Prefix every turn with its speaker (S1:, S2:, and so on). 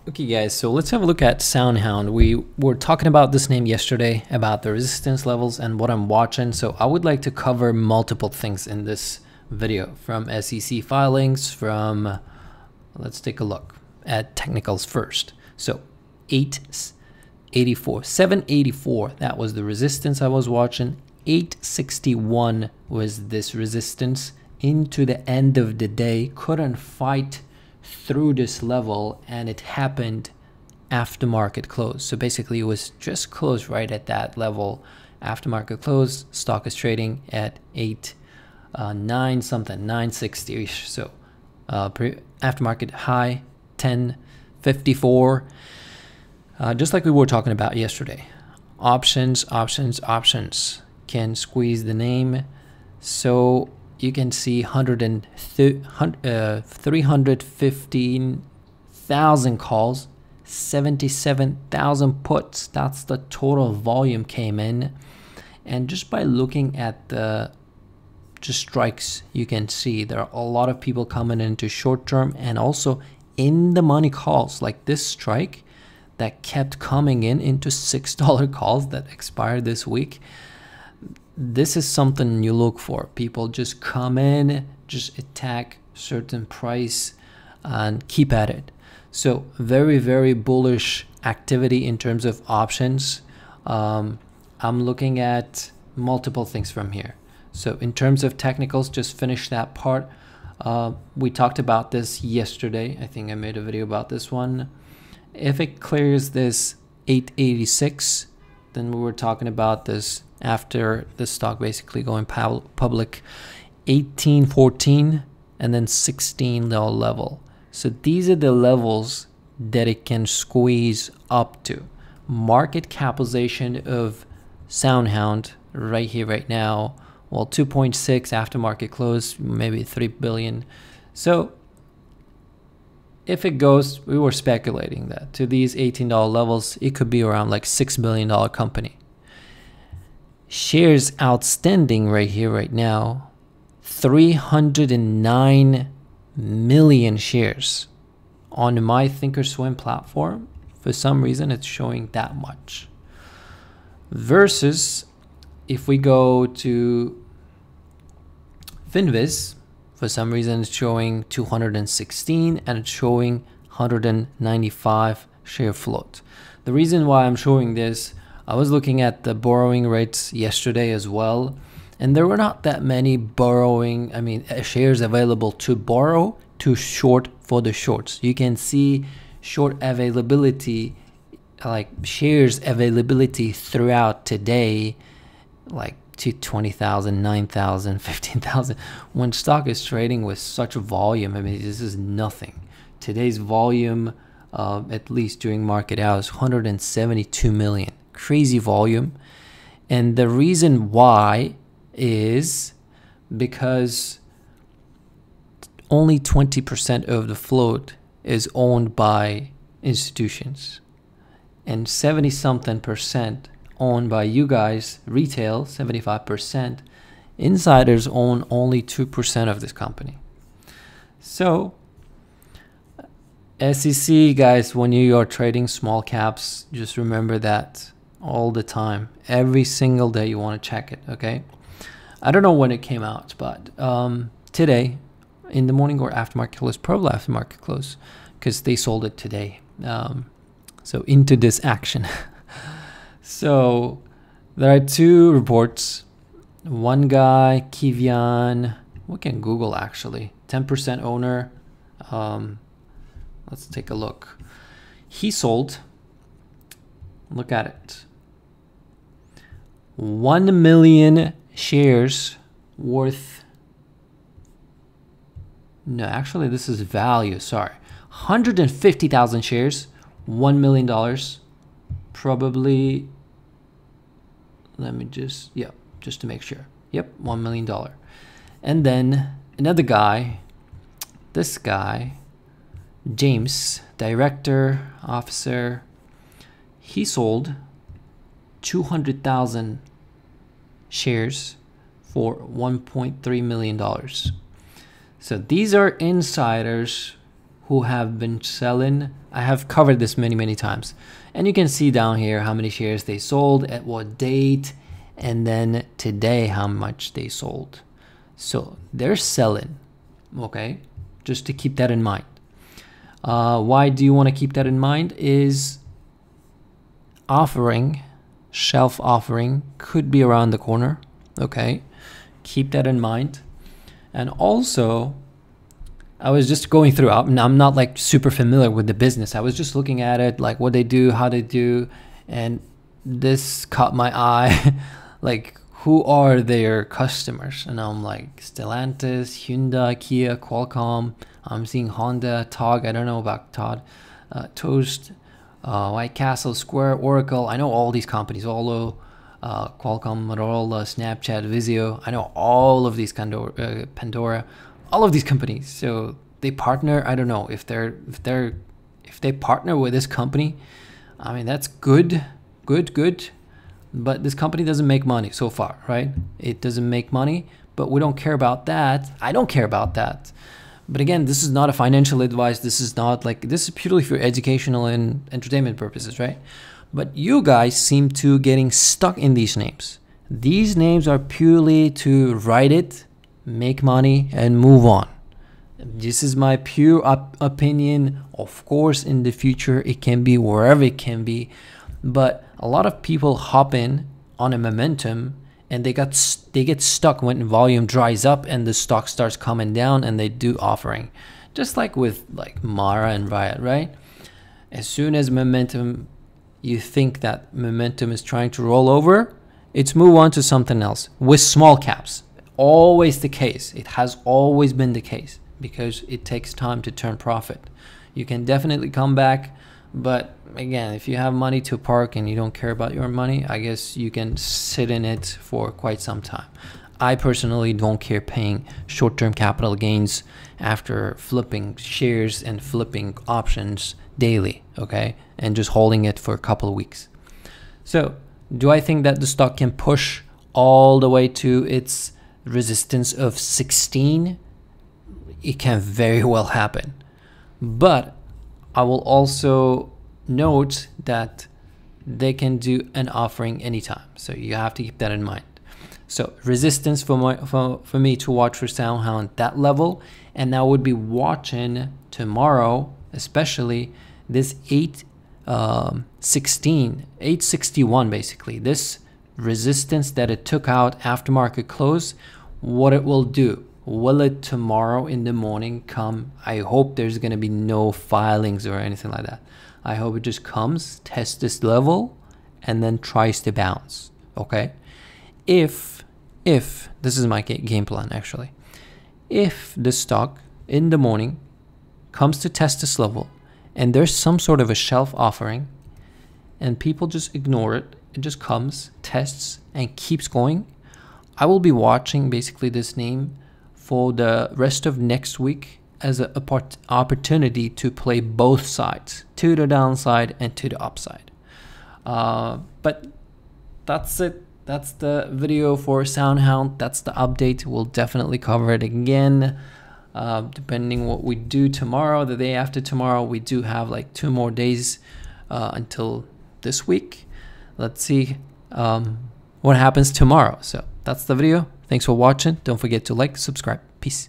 S1: Okay guys, so let's have a look at SoundHound. We were talking about this name yesterday, about the resistance levels and what I'm watching. So I would like to cover multiple things in this video, from SEC filings, from, let's take a look at technicals first. So 784, that was the resistance I was watching. 861 was this resistance into the end of the day. Couldn't fight through this level, and it happened after market close. So basically it was just closed right at that level. After market close, stock is trading at 960-ish. So after market high 1054, just like we were talking about yesterday. Options can squeeze the name. So you can see 315,000 calls, 77,000 puts. That's the total volume came in. And just by looking at the strikes, you can see there are a lot of people coming into short term and also in the money calls, like this strike that kept coming into $6 calls that expired this week. This is something you look for. People just come in, just attack certain price and keep at it. So very, very bullish activity in terms of options. I'm looking at multiple things from here. So in terms of technicals, just finish that part. We talked about this yesterday. I think I made a video about this one. If it clears this 886, then we were talking about this after the stock basically going public, 1814 and then $16 level. So these are the levels that it can squeeze up to. Market capitalization of SoundHound right here, right now, well, 2.6 after market close, maybe 3 billion. So if it goes, we were speculating that to these $18 levels, it could be around like $6 billion company. Shares outstanding right here, right now, 309 million shares. On my Thinkorswim platform, for some reason, it's showing that much. Versus, if we go to Finviz, for some reason, it's showing 216 and it's showing 195 share float. The reason why I'm showing this, I was looking at the borrowing rates yesterday as well, and there were not that many shares available to borrow to short for the shorts. You can see short availability, like shares availability throughout today, like to 20,000, 9,000, 15,000. When stock is trading with such volume, I mean, this is nothing. Today's volume, at least during market hours, 172 million. Crazy volume. And the reason why is because only 20% of the float is owned by institutions and 70-something% owned by you guys, retail, 75%. Insiders own only 2% of this company. So SEC guys, when you are trading small caps, just remember that all the time. Every single day you want to check it, okay? I don't know when it came out, but today in the morning or after market close, probably after market close, because they sold it today. So into this action. So there are two reports. One guy, Kivian, we can Google actually, 10% owner. Let's take a look. He sold, look at it, 1 million shares worth, no, actually this is value, sorry, 150,000 shares, $1 million, probably, let me just, yeah, just to make sure, yep, $1 million. And then another guy, this guy, James, director, officer, he sold 200,000 shares for $1.3 million. So these are insiders who have been selling. I have covered this many times, and you can see down here how many shares they sold at what date, and then today how much they sold. So they're selling, okay? Just to keep that in mind. Why do you want to keep that in mind? Is offering, shelf offering could be around the corner, okay? Keep that in mind. And also, I was just going through, I'm not like super familiar with the business. I was just looking at it, like what they do, how they do, and this caught my eye. Like, who are their customers? And I'm like, Stellantis, Hyundai, Kia, Qualcomm. I'm seeing Honda, TOG. I don't know about Todd, Toast, White Castle, Square, Oracle. I know all these companies, Qualcomm, Motorola, Snapchat, Vizio. I know all of these, Pandora, all of these companies. So they partner. I don't know if they partner with this company. I mean, that's good. But this company doesn't make money so far, right? It doesn't make money, but we don't care about that. I don't care about that. But again, this is not a financial advice. This is not like, this is purely for educational and entertainment purposes, right? But you guys seem to getting stuck in these names. These names are purely to write it, make money, and move on. This is my pure opinion. Of course, in the future, it can be wherever it can be. But a lot of people hop in on a momentum, and they get stuck when volume dries up and the stock starts coming down, and they do offering, just like with like Mara and Riot, right? As soon as momentum, you think that momentum is trying to roll over, it's move on to something else. With small caps, always the case. It has always been the case, because it takes time to turn profit. You can definitely come back, but again, if you have money to park and you don't care about your money, I guess you can sit in it for quite some time. I personally don't care paying short-term capital gains after flipping shares and flipping options daily, okay, and just holding it for a couple of weeks. So do I think that the stock can push all the way to its resistance of 16? It can very well happen, but I will also note that they can do an offering anytime, so you have to keep that in mind. So resistance for me to watch for SoundHound, that level, and I would be watching tomorrow, especially this 861 basically, this resistance that it took out after market close, what it will do. Will it tomorrow in the morning come? I hope there's going to be no filings or anything like that. I hope it just comes, tests this level, and then tries to bounce, okay? If this is my game plan actually, if the stock in the morning comes to test this level and there's some sort of a shelf offering and people just ignore it, it just comes, tests, and keeps going, I will be watching basically this name for the rest of next week as an opportunity to play both sides, to the downside and to the upside. But that's it. That's the video for SoundHound. That's the update. We'll definitely cover it again. Depending what we do tomorrow, the day after tomorrow, we do have like 2 more days until this week. Let's see what happens tomorrow. So that's the video. Thanks for watching. Don't forget to like, subscribe. Peace.